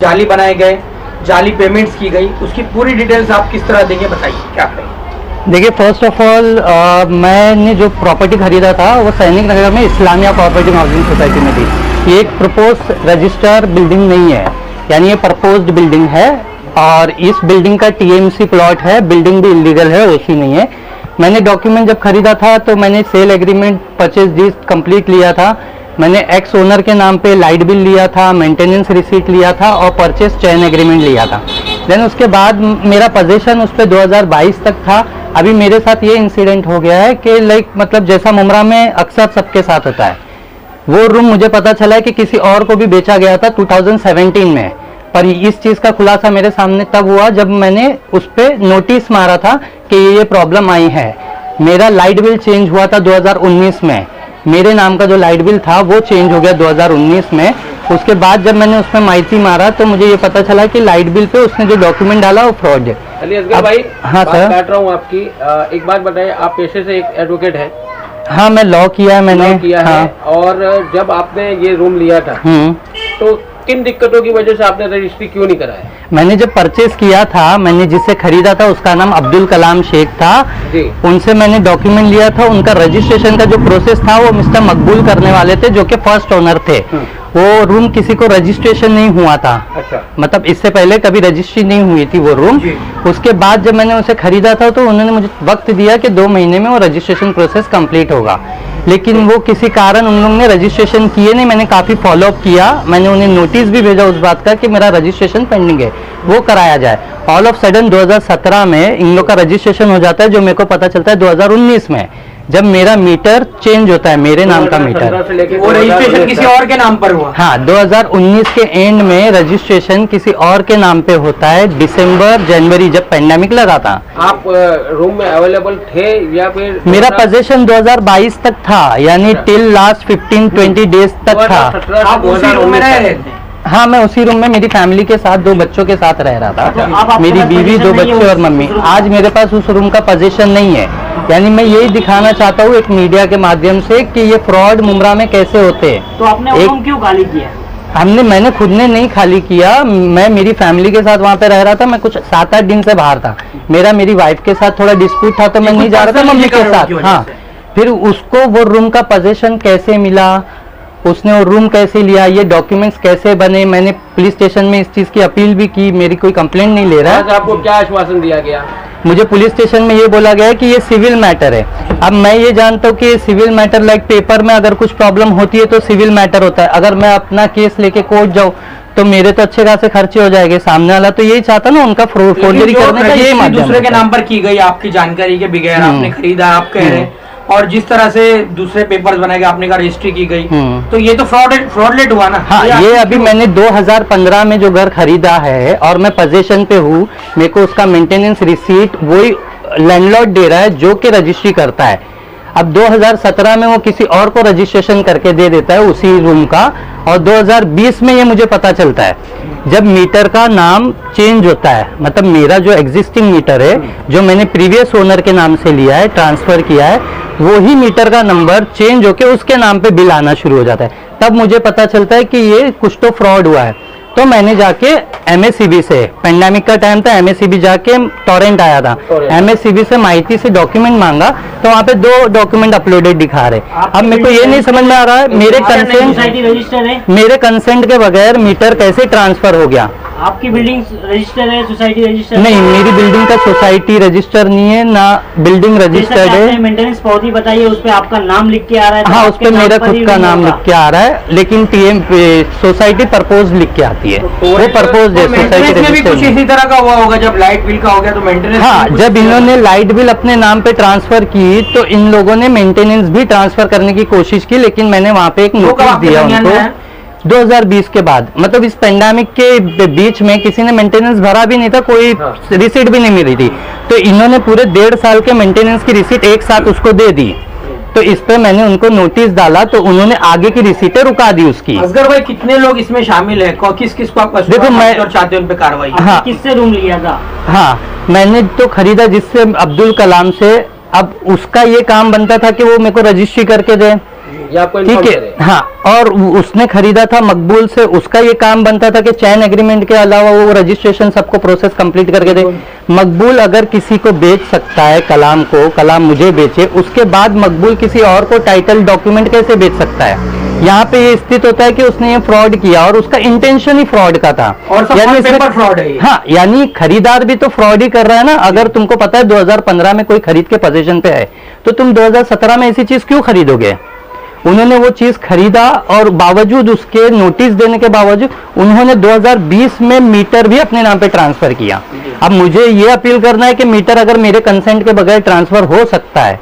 जाली बनाए गए, जाली पेमेंट्स की गई, उसकी पूरी डिटेल्स आप किस तरह देंगे, बताइए क्या करेंगे। देखिए, फर्स्ट ऑफ ऑल मैंने जो प्रॉपर्टी खरीदा था वो सैनिक नगर में इस्लामिया कोऑपरेटिव हाउसिंग सोसाइटी में थी। ये एक प्रपोज रजिस्टर बिल्डिंग नहीं है, यानी ये प्रपोज्ड बिल्डिंग है और इस बिल्डिंग का टीएमसी प्लॉट है, बिल्डिंग भी इलीगल है, ओसी नहीं है। मैंने डॉक्यूमेंट जब खरीदा था तो मैंने sale agreement purchase deed complete लिया था, मैंने एक्स ओनर के नाम पे लाइट बिल लिया था, मेंटेनेंस रिसीट लिया था और परचेज चेन एग्रीमेंट लिया था। देन उसके बाद मेरा पोजीशन उस पर 2022 तक था। अभी मेरे साथ ये इंसिडेंट हो गया है कि लाइक मतलब जैसा मुमरा में अक्सर सबके साथ होता है, वो रूम मुझे पता चला है कि किसी और को भी बेचा गया था 2017 में, पर इस चीज़ का खुलासा मेरे सामने तब हुआ जब मैंने उस पर नोटिस मारा था कि ये प्रॉब्लम आई है। मेरा लाइट बिल चेंज हुआ था 2019 में, मेरे नाम का जो लाइट बिल था वो चेंज हो गया 2019 में। उसके बाद जब मैंने उसमें माहिती मारा तो मुझे ये पता चला कि लाइट बिल पे उसने जो डॉक्यूमेंट डाला वो फ्रॉड है। चलिए असगर भाई, हाँ सर, काट रहा हूँ आपकी। एक बात बताइए, आप पेशे से एक एडवोकेट है? हाँ, मैं लॉ किया है, मैंने किया है। और जब आपने ये रूम लिया था तो किन दिक्कतों की वजह से आपने रजिस्ट्री क्यों नहीं कराया? मैंने जब परचेज किया था, मैंने जिससे खरीदा था उसका नाम अब्दुल कलाम शेख था जी। उनसे मैंने डॉक्यूमेंट लिया था, उनका रजिस्ट्रेशन का जो प्रोसेस था वो मिस्टर मकबूल करने वाले थे जो कि फर्स्ट ओनर थे। वो रूम किसी को रजिस्ट्रेशन नहीं हुआ था। अच्छा। मतलब इससे पहले कभी रजिस्ट्री नहीं हुई थी वो रूम। उसके बाद जब मैंने उसे खरीदा था तो उन्होंने मुझे वक्त दिया कि 2 महीने में वो रजिस्ट्रेशन प्रोसेस कंप्लीट होगा, लेकिन वो किसी कारण उन लोगों ने रजिस्ट्रेशन किए नहीं। मैंने काफ़ी फॉलोअप किया, मैंने उन्हें नोटिस भी भेजा उस बात का कि मेरा रजिस्ट्रेशन पेंडिंग है, वो कराया जाए। ऑल ऑफ सडन 2017 में इन लोग का रजिस्ट्रेशन हो जाता है, जो मेरे को पता चलता है 2019 में, जब मेरा मीटर चेंज होता है, मेरे नाम का मीटर। वो रजिस्ट्रेशन किसी और के नाम पर हुआ? हाँ, 2019 के एंड में रजिस्ट्रेशन किसी और के नाम पे होता है, दिसंबर जनवरी जब पेंडेमिक लगा था। आप रूम में अवेलेबल थे या फिर? मेरा पोजीशन 2022 तक था, यानी टिल लास्ट 15-20 डेज तक था। आप उसी रूम में रह रहे थे? हाँ, मैं उसी रूम में मेरी फैमिली के साथ 2 बच्चों के साथ रह रहा था, मेरी बीवी, 2 बच्चे और मम्मी। आज मेरे पास उस रूम का पोजीशन नहीं है, यानी मैं यही दिखाना चाहता हूँ एक मीडिया के माध्यम से कि ये फ्रॉड मुमरा में कैसे होते हैं। तो आपने रूम क्यों खाली किया? मैंने खुद ने नहीं खाली किया, मैं मेरी फैमिली के साथ वहाँ पे रह रहा था। मैं कुछ 7-8 दिन से बाहर था, मेरी वाइफ के साथ थोड़ा डिस्प्यूट था तो मैं नहीं जा रहा था मम्मी के साथ। हाँ, फिर उसको वो रूम का पोजीशन कैसे मिला, उसने वो रूम कैसे लिया, ये डॉक्यूमेंट्स कैसे बने, मैंने पुलिस स्टेशन में इस चीज़ की अपील भी की, मेरी कोई कंप्लेंट नहीं ले रहा है। आपको क्या आश्वासन दिया गया? मुझे पुलिस स्टेशन में ये बोला गया है कि ये सिविल मैटर है। अब मैं ये जानता हूँ कि ये सिविल मैटर लाइक पेपर में अगर कुछ प्रॉब्लम होती है तो सिविल मैटर होता है, अगर मैं अपना केस लेके कोर्ट जाऊँ तो मेरे तो अच्छे खासे खर्चे हो जाएंगे। सामने वाला तो यही चाहता ना, उनका फोर्जरी करने का यही माध्यम। दूसरे के नाम पर की गई आपकी जानकारी के बगैर आपने खरीदा, आप कह रहे हैं, और जिस तरह से दूसरे पेपर्स बनाए गए, आपने कहा रजिस्ट्री की गई, तो ये तो फ्रॉडलेट हुआ ना? हाँ, ये अभी मैंने 2015 में जो घर खरीदा है और मैं पोजीशन पे हूँ, मेरे को उसका मेंटेनेंस रिसीट वही लैंडलॉर्ड दे रहा है जो कि रजिस्ट्री करता है। अब 2017 में वो किसी और को रजिस्ट्रेशन करके दे देता है उसी रूम का, और 2020 में ये मुझे पता चलता है जब मीटर का नाम चेंज होता है। मतलब मेरा जो एग्जिस्टिंग मीटर है, जो मैंने प्रीवियस ओनर के नाम से लिया है, ट्रांसफर किया है, वो ही मीटर का नंबर चेंज होके उसके नाम पे बिल आना शुरू हो जाता है। तब मुझे पता चलता है कि ये कुछ तो फ्रॉड हुआ है। तो मैंने जाके एमएससीबी से, पेंडेमिक का टाइम था, एमएससीबी जाके टॉरेंट आया था, एमएससीबी से माहिती से डॉक्यूमेंट मांगा तो वहाँ पे 2 डॉक्यूमेंट अपलोडेड दिखा रहे। अब मेरे को ये नहीं समझ में आ रहा है मेरे कंसेंट के बगैर मीटर कैसे ट्रांसफर हो गया। आपकी बिल्डिंग रजिस्टर है, सोसाइटी रजिस्टर नहीं, मेरी बिल्डिंग का सोसाइटी रजिस्टर नहीं है, ना बिल्डिंग रजिस्टर्ड है। मेंटेनेंस पावती बताइए, उस पे आपका नाम लिख के आ रहा है? हाँ, उस पे मेरा खुद का नाम लिख के आ रहा है, लेकिन सोसाइटी परपोज लिख के आती है। वो परपोज है, सोसाइटी में भी कुछ इसी तरह का हुआ होगा जब लाइट बिल का हो गया तो मेंटेनेंस। हाँ, जब इन्होंने लाइट बिल अपने नाम पे ट्रांसफर की तो इन लोगों ने मेंटेनेंस भी ट्रांसफर करने की कोशिश की, लेकिन मैंने वहाँ पे एक नोटिस दिया उनको 2020 के बाद। मतलब इस पेंडेमिक के बीच में किसी ने मेंटेनेंस भरा भी नहीं था, कोई रिसीट भी नहीं मिली थी, तो इन्होंने पूरे 1.5 साल के मेंटेनेंस की रिसीट एक साथ उसको दे दी। तो इस पे मैंने उनको नोटिस डाला तो उन्होंने आगे की रिसीटें रुका दी उसकी। असगर भाई, कितने लोग इसमें शामिल है, किस किस को आप देखो, मैं चाहते हैं उन पे कार्रवाई? हाँ, किससे रूम लिया था? हाँ, मैंने तो खरीदा जिससे अब्दुल कलाम से। अब उसका ये काम बनता था कि वो मेरे को रजिस्ट्री करके दे, ये आपको inform ठीक करे। है। हाँ, और उसने खरीदा था मकबूल से, उसका ये काम बनता था कि चैन एग्रीमेंट के अलावा वो रजिस्ट्रेशन सबको प्रोसेस कंप्लीट करके दे। मकबूल अगर किसी को बेच सकता है कलाम को, कलाम मुझे बेचे, उसके बाद मकबूल किसी और को टाइटल डॉक्यूमेंट कैसे बेच सकता है? यहाँ पे ये स्थित होता है कि उसने ये फ्रॉड किया और उसका इंटेंशन ही फ्रॉड का था। और सब यानी पेपर इसमें- फ्रॉड है ये। हाँ, यानी खरीदार भी तो फ्रॉड ही कर रहा है ना। अगर तुमको पता है 2015 में कोई खरीद के पोजीशन पे है, तो तुम 2017 में ऐसी चीज क्यों खरीदोगे? उन्होंने वो चीज खरीदा और बावजूद उसके नोटिस देने के बावजूद उन्होंने 2020 में मीटर भी अपने नाम पे ट्रांसफर किया। अब मुझे ये अपील करना है कि मीटर अगर मेरे कंसेंट के बगैर ट्रांसफर हो सकता है,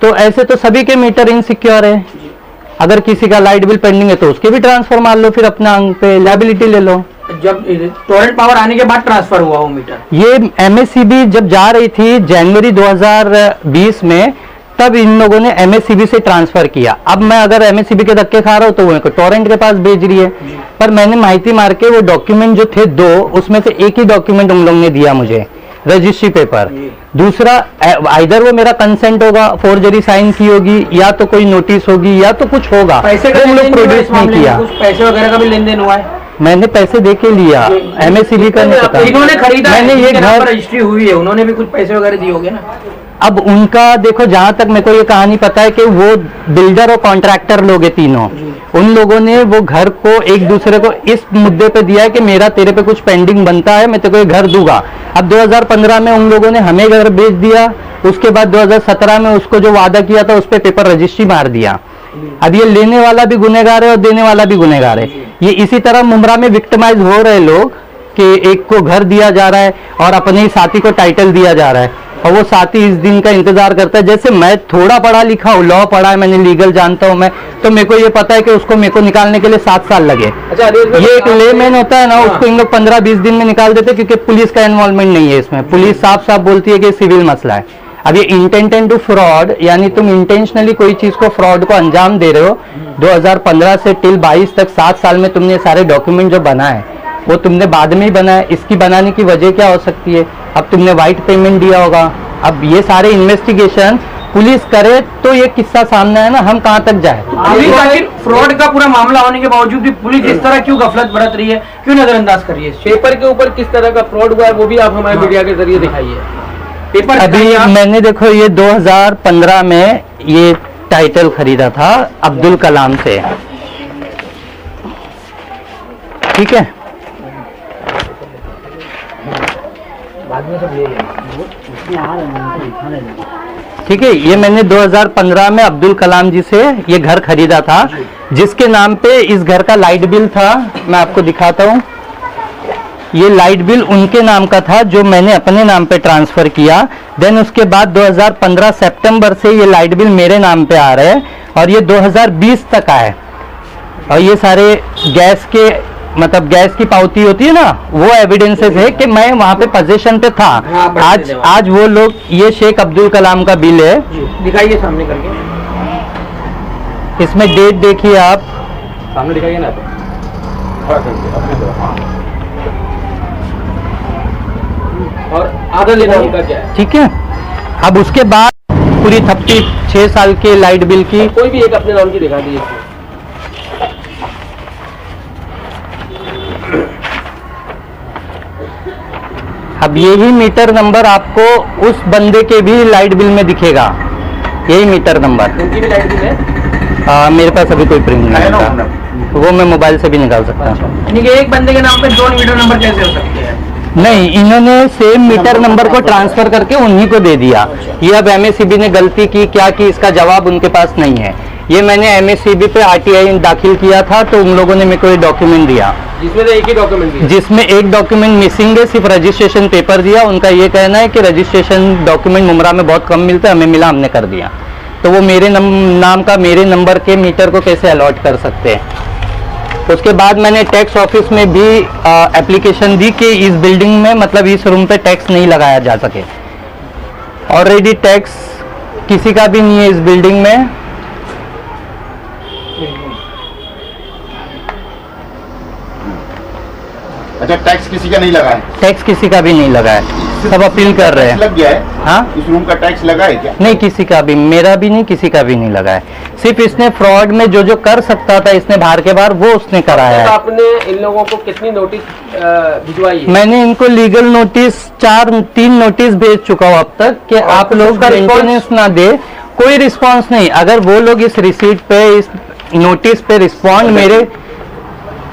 तो ऐसे तो सभी के मीटर इनसिक्योर है। अगर किसी का लाइट बिल पेंडिंग है तो उसके भी ट्रांसफर मार लो, फिर अपना अंक पे लायबिलिटी ले लो। जब टोरेंट पावर आने के बाद ट्रांसफर हुआ वो मीटर। ये एमएससीबी जब जा रही थी जनवरी 2020 में, तब इन लोगों ने एमएससीबी से ट्रांसफर किया। अब मैं अगर एमएससीबी के धक्के खा रहा हूं तो वो इनको टोरेंट के पास भेज रही है। पर मैंने माहिती मार के वो डॉक्यूमेंट जो थे 2, उसमें से एक ही डॉक्यूमेंट उन लोगों ने दिया मुझे, रजिस्ट्री पेपर। दूसरा आइदर वो मेरा कंसेंट होगा, फोर्जरी साइन की होगी, या तो कोई नोटिस होगी, या तो कुछ होगा। पैसे का वो लेन लोग देन हुआ प्रोड्यूस इस नहीं मामले में? किया। कुछ पैसे वगैरह का भी लेन देन हुआ है? मैंने पैसे दे के लिया, एमएससीबी का नहीं पता। इन्होंने खरीदा है, मैंने ये इनके नाम पर घर, रजिस्ट्री हुई है, उन्होंने भी कुछ पैसे वगैरह दिए होंगे ना? अब उनका देखो, जहां तक मेरे को ये कहानी पता है कि वो बिल्डर और कॉन्ट्रैक्टर लोग हैं तीनों। उन लोगों ने वो घर को एक दूसरे को इस मुद्दे पे दिया है कि मेरा तेरे पे कुछ पेंडिंग बनता है, मैं तेरे को ये घर दूंगा। अब 2015 में उन लोगों ने हमें घर बेच दिया, उसके बाद 2017 में उसको जो वादा किया था उस पे पेपर रजिस्ट्री मार दिया। अब ये लेने वाला भी गुनहगार है और देने वाला भी गुनहगार है। ये इसी तरह मुमरा में विक्टिमाइज हो रहे लोग कि एक को घर दिया जा रहा है और अपने ही साथी को टाइटल दिया जा रहा है, और वो साथी इस दिन का इंतजार करता है। जैसे मैं थोड़ा पढ़ा लिखा हूँ, लॉ पढ़ा है मैंने, लीगल जानता हूँ मैं, तो मेरे को ये पता है कि उसको मेरे को निकालने के लिए 7 साल लगे। अच्छा, ये एक लेमैन होता है ना, उसको इन लोग 15-20 दिन में निकाल देते, क्योंकि पुलिस का इन्वॉल्वमेंट नहीं है इसमें। पुलिस साफ साफ बोलती है कि सिविल मसला है। अब ये इंटेंटेड टू फ्रॉड, यानी तुम इंटेंशनली कोई चीज को, फ्रॉड को अंजाम दे रहे हो। 2015 से टिल 22 तक 7 साल में तुमने सारे डॉक्यूमेंट जो बनाए वो तुमने बाद में ही बनाए। इसकी बनाने की वजह क्या हो सकती है? अब तुमने वाइट पेमेंट दिया होगा। अब ये सारे इन्वेस्टिगेशन पुलिस करे तो ये किस्सा सामने है ना, हम कहाँ तक जाए? अभी आखिर फ्रॉड का पूरा मामला होने के बावजूद भी पुलिस इस तरह क्यों गफलत बरत रही है, क्यों नजरअंदाज कर रही है? पेपर के ऊपर किस तरह का फ्रॉड हुआ है वो भी आप हमारे मीडिया के जरिए दिखाइए। पेपर अभी मैंने देखो ये 2015 में ये टाइटल खरीदा था अब्दुल कलाम से, ठीक है। ठीक है, ये मैंने 2015 में अब्दुल कलाम जी से ये घर खरीदा था, जिसके नाम पे इस घर का लाइट बिल था। मैं आपको दिखाता हूँ, ये लाइट बिल उनके नाम का था जो मैंने अपने नाम पे ट्रांसफर किया। देन उसके बाद 2015 सितंबर से ये लाइट बिल मेरे नाम पे आ रहे हैं और ये 2020 तक आए। और ये सारे गैस के, मतलब गैस की पावती होती है ना, वो एविडेंसेस है कि मैं वहाँ पे पोजीशन पे था। हाँ, आज वो लोग, ये शेख अब्दुल कलाम का बिल है, दिखाइए सामने करके। इसमें डेट देखिए आप, सामने दिखाइए ना। और आधा लेना उनका क्या है? ठीक है। अब उसके बाद पूरी थप्पी 6 साल के लाइट बिल की। कोई भी एक अपने नाम की दिखा दीजिए। अब यही मीटर नंबर आपको उस बंदे के भी लाइट बिल में दिखेगा, यही मीटर नंबर। उनकी भी लाइट बिल है? मेरे पास अभी कोई प्रिंट नहीं है, वो मैं मोबाइल से भी निकाल सकता हूँ। यानी कि एक बंदे के नाम पे 2 मीटर नंबर कैसे हो सकते हैं? नहीं, इन्होंने सेम मीटर नंबर को ट्रांसफर करके उन्हीं को दे दिया। ये अब एमएससीबी ने गलती की क्या की, इसका जवाब उनके पास नहीं है। ये मैंने एमएससीबी पे आरटीआई दाखिल किया था, तो उन लोगों ने मेरे को ये डॉक्यूमेंट दिया, जिसमें से एक ही डॉक्यूमेंट दिया, जिसमें एक डॉक्यूमेंट मिसिंग है, सिर्फ रजिस्ट्रेशन पेपर दिया। उनका ये कहना है कि रजिस्ट्रेशन डॉक्यूमेंट मुमरा में बहुत कम मिलता है, हमें मिला, हमने कर दिया। तो वो मेरे नाम का मेरे नंबर के मीटर को कैसे अलॉट कर सकते हैं? उसके बाद मैंने टैक्स ऑफिस में भी एप्लीकेशन दी कि इस बिल्डिंग में, मतलब इस रूम पे टैक्स नहीं लगाया जा सके। ऑलरेडी टैक्स किसी का भी नहीं है इस बिल्डिंग में। अच्छा, टैक्स किसी का नहीं लगा है? टैक्स किसी का भी नहीं लगा है। सब अपील कर रहे हैं। लग गया है? हाँ, इस रूम का टैक्स लगा है क्या? नहीं, किसी का भी, मेरा भी नहीं, किसी का भी नहीं लगा है। सिर्फ इसने फ्रॉड में जो जो कर सकता था इसने बाहर के बाहर वो उसने कराया है। आपने इन लोगों को कितनी नोटिस भिजवाई है? मैंने इनको लीगल नोटिस 3 नोटिस भेज चुका हूँ अब तक कि आप लोग मेंटेनेंस ना दे। कोई रिस्पांस नहीं। अगर वो लोग इस रिसीट पे, इस नोटिस पे रिस्पॉन्ड, मेरे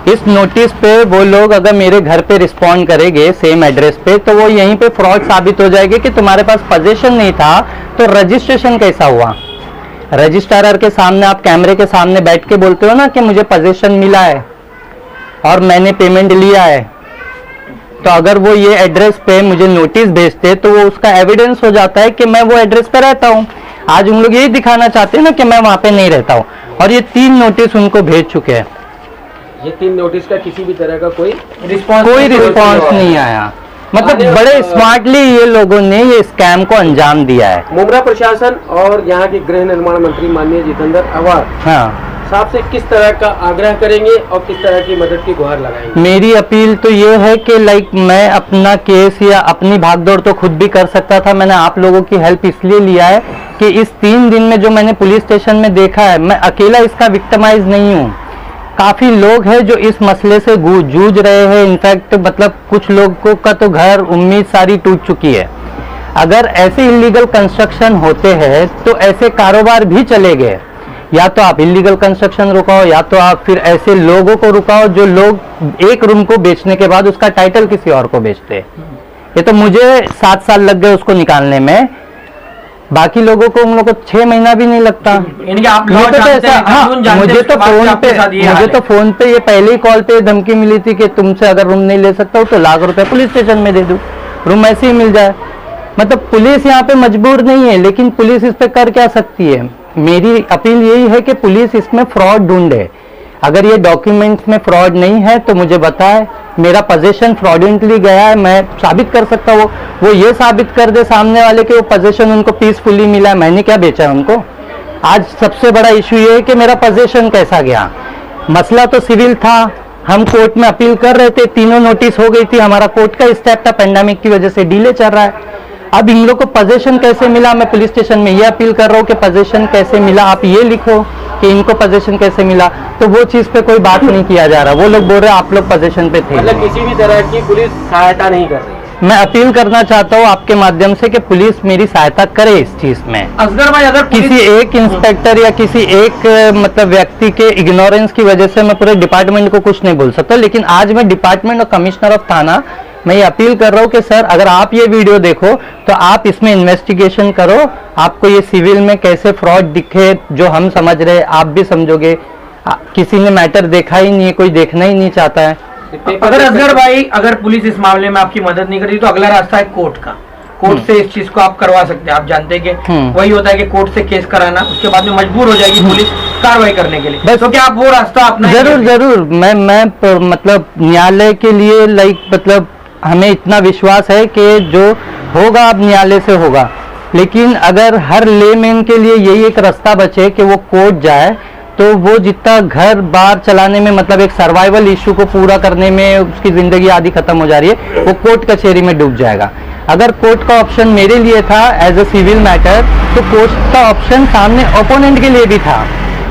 इस नोटिस पे वो लोग अगर मेरे घर पे रिस्पॉन्ड करेंगे सेम एड्रेस पे, तो वो यहीं पे फ्रॉड साबित हो जाएगी कि तुम्हारे पास पोजीशन नहीं था तो रजिस्ट्रेशन कैसा हुआ। रजिस्ट्रार के सामने, आप कैमरे के सामने बैठ के बोलते हो ना कि मुझे पोजीशन मिला है और मैंने पेमेंट लिया है, तो अगर वो ये एड्रेस पे मुझे नोटिस भेजते तो वो उसका एविडेंस हो जाता है कि मैं वो एड्रेस पे रहता हूँ। आज उन लोग यही दिखाना चाहते हैं ना कि मैं वहां पे नहीं रहता हूँ, और ये 3 नोटिस उनको भेज चुके हैं। ये 3 नोटिस का किसी भी तरह का कोई रिस्पॉन्स नहीं आया। मतलब बड़े स्मार्टली ये लोगों ने ये स्कैम को अंजाम दिया है। मुमरा प्रशासन और यहाँ के गृह निर्माण मंत्री माननीय जितेंद्र आवाज साहब से किस तरह का आग्रह करेंगे और किस तरह की मदद की गुहार लगाएंगे? मेरी अपील तो ये है कि मैं अपना केस या अपनी भागदौड़ तो खुद भी कर सकता था। मैंने आप लोगों की हेल्प इसलिए लिया है कि इस 3 दिन में जो मैंने पुलिस स्टेशन में देखा है, मैं अकेला इसका विक्टिमाइज नहीं हूँ। काफी लोग हैं जो इस मसले से जूझ रहे हैं। इनफैक्ट मतलब कुछ लोगों का तो घर, उम्मीद सारी टूट चुकी है। अगर ऐसे इलीगल कंस्ट्रक्शन होते हैं तो ऐसे कारोबार भी चले गए। या तो आप इलीगल कंस्ट्रक्शन रुकाओ, या तो आप फिर ऐसे लोगों को रुकाओ जो लोग एक रूम को बेचने के बाद उसका टाइटल किसी और को बेचते। ये तो मुझे 7 साल लग गए उसको निकालने में, बाकी लोगों को, उन लोगों को 6 महीना भी नहीं लगता। यानी कि आप मुझे तो फोन पे ये पहले ही कॉल पे धमकी मिली थी कि तुमसे अगर रूम नहीं ले सकता हूँ तो लाख रुपए पुलिस स्टेशन में दे दूं, रूम ऐसे ही मिल जाए। मतलब पुलिस यहाँ पे मजबूर नहीं है, लेकिन पुलिस इस पे कर क्या सकती है। मेरी अपील यही है कि पुलिस इसमें फ्रॉड ढूंढे। अगर ये डॉक्यूमेंट्स में फ्रॉड नहीं है तो मुझे बताए, मेरा पोजीशन फ्रॉडेंटली गया है, मैं साबित कर सकता हूँ। वो ये साबित कर दे सामने वाले कि वो पोजीशन उनको पीसफुली मिला है, मैंने क्या बेचा है उनको। आज सबसे बड़ा इशू ये है कि मेरा पोजीशन कैसा गया। मसला तो सिविल था, हम कोर्ट में अपील कर रहे थे, 3 नोटिस हो गई थी, हमारा कोर्ट का स्टेप था, पेंडेमिक की वजह से डिले चल रहा है। अब इन लोग को पोजीशन कैसे मिला, मैं पुलिस स्टेशन में ये अपील कर रहा हूँ कि पोजीशन कैसे मिला, आप ये लिखो कि इनको पोजीशन कैसे मिला। तो वो चीज पे कोई बात नहीं किया जा रहा। वो लोग बोल रहे हैं आप लोग पोजीशन पे थे। मतलब किसी भी तरह की पुलिस सहायता नहीं कर रही है। मैं अपील करना चाहता हूँ आपके माध्यम से कि पुलिस मेरी सहायता करे इस चीज में। असगर भाई, अगर किसी एक इंस्पेक्टर या किसी एक मतलब व्यक्ति के इग्नोरेंस की वजह से मैं पूरे डिपार्टमेंट को कुछ नहीं बोल सकता, लेकिन आज मैं डिपार्टमेंट और कमिश्नर ऑफ थाना मैं ये अपील कर रहा हूँ कि सर, अगर आप ये वीडियो देखो तो आप इसमें इन्वेस्टिगेशन करो। आपको ये सिविल में कैसे फ्रॉड दिखे जो हम समझ रहे आप भी समझोगे। किसी ने मैटर देखा ही नहीं है, कोई देखना ही नहीं चाहता है। अगर असगर भाई, अगर पुलिस इस मामले में आपकी मदद नहीं करती तो अगला रास्ता है कोर्ट का। कोर्ट से इस चीज को आप करवा सकते हैं। आप जानते हैं कि वही होता है कि कोर्ट से केस कराना, उसके बाद में मजबूर हो जाएगी पुलिस कार्रवाई करने के लिए। तो क्या आप वो रास्ता अपना? जरूर मैं मतलब न्यायालय के लिए मतलब हमें इतना विश्वास है कि जो होगा अब न्यायालय से होगा। लेकिन अगर हर लेमैन के लिए यही एक रास्ता बचे कि वो कोर्ट जाए, तो वो जितना घर बार चलाने में, मतलब एक सर्वाइवल इशू को पूरा करने में उसकी जिंदगी आधी खत्म हो जा रही है, वो कोर्ट कचहरी में डूब जाएगा। अगर कोर्ट का ऑप्शन मेरे लिए था एज अ सिविल मैटर, तो कोर्ट का ऑप्शन सामने ओपोनेंट के लिए भी था।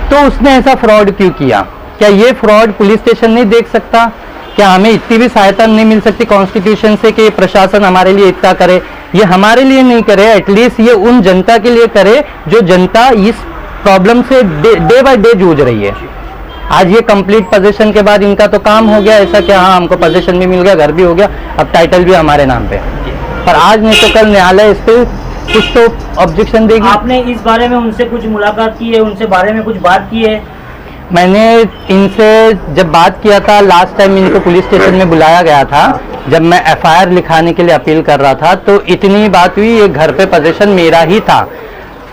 तो उसने ऐसा फ्रॉड क्यों किया? क्या ये फ्रॉड पुलिस स्टेशन नहीं देख सकता? क्या हमें इतनी भी सहायता नहीं मिल सकती कॉन्स्टिट्यूशन से कि प्रशासन हमारे लिए इतना करे? ये हमारे लिए नहीं करे, एटलीस्ट ये उन जनता के लिए करे जो जनता इस प्रॉब्लम से डे बाय डे जूझ रही है। आज ये कंप्लीट पोजीशन के बाद इनका तो काम हो गया ऐसा कि हाँ, हमको पोजीशन भी मिल गया, घर भी हो गया, अब टाइटल भी हमारे नाम पे। पर आज नहीं तो कल न्यायालय इस पे कुछ तो ऑब्जेक्शन देगी। आपने इस बारे में उनसे कुछ मुलाकात की है, उनसे बारे में कुछ बात की है? मैंने इनसे जब बात किया था लास्ट टाइम, इनको पुलिस स्टेशन में बुलाया गया था जब मैं एफआईआर लिखाने के लिए अपील कर रहा था, तो इतनी बात हुई, ये घर पे पोजीशन मेरा ही था।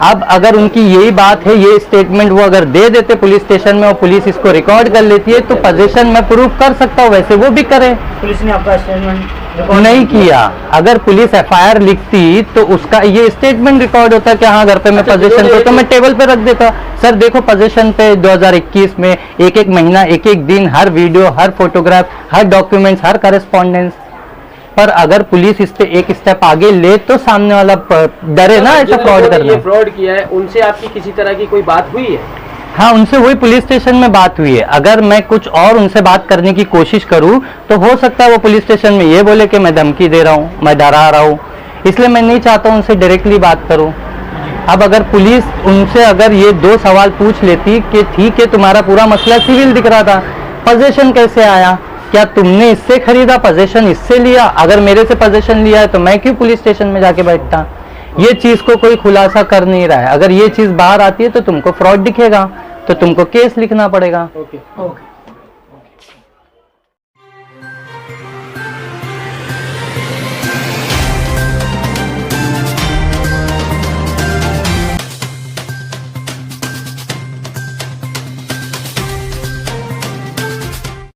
अब अगर उनकी यही बात है, ये स्टेटमेंट वो अगर दे देते पुलिस स्टेशन में और पुलिस इसको रिकॉर्ड कर लेती है तो पोजीशन मैं प्रूफ कर सकता हूँ, वैसे वो भी करे। पुलिस ने आपका स्टेटमेंट नहीं किया। अगर पुलिस एफआईआर लिखती तो उसका ये स्टेटमेंट रिकॉर्ड होता कि हाँ घर पे मैं पोजीशन पे, तो मैं टेबल पे रख देता, सर देखो पोजीशन पे 2021 में एक महीना, एक दिन, हर वीडियो, हर फोटोग्राफ, हर डॉक्यूमेंट्स, हर करस्पॉन्डेंस। पर अगर पुलिस इस पे एक स्टेप आगे ले तो सामने वाला डरे ना ऐसा फ्रॉड करना। फ्रॉड किया है उनसे आपकी किसी तरह की कोई बात हुई है? हाँ, उनसे वही पुलिस स्टेशन में बात हुई है। अगर मैं कुछ और उनसे बात करने की कोशिश करूं तो हो सकता है वो पुलिस स्टेशन में ये बोले कि मैं धमकी दे रहा हूँ, मैं डरा रहा हूँ, इसलिए मैं नहीं चाहता उनसे डायरेक्टली बात करूं। अब अगर पुलिस उनसे अगर ये 2 सवाल पूछ लेती कि ठीक है तुम्हारा पूरा मसला सिविल दिख रहा था, पोजीशन कैसे आया, क्या तुमने इससे खरीदा, पोजीशन इससे लिया, अगर मेरे से पोजीशन लिया है तो मैं क्यों पुलिस स्टेशन में जाके बैठता, ये चीज को कोई खुलासा कर नहीं रहा है। अगर ये चीज बाहर आती है तो तुमको फ्रॉड दिखेगा, तो तुमको केस लिखना पड़ेगा। ओके। ओके।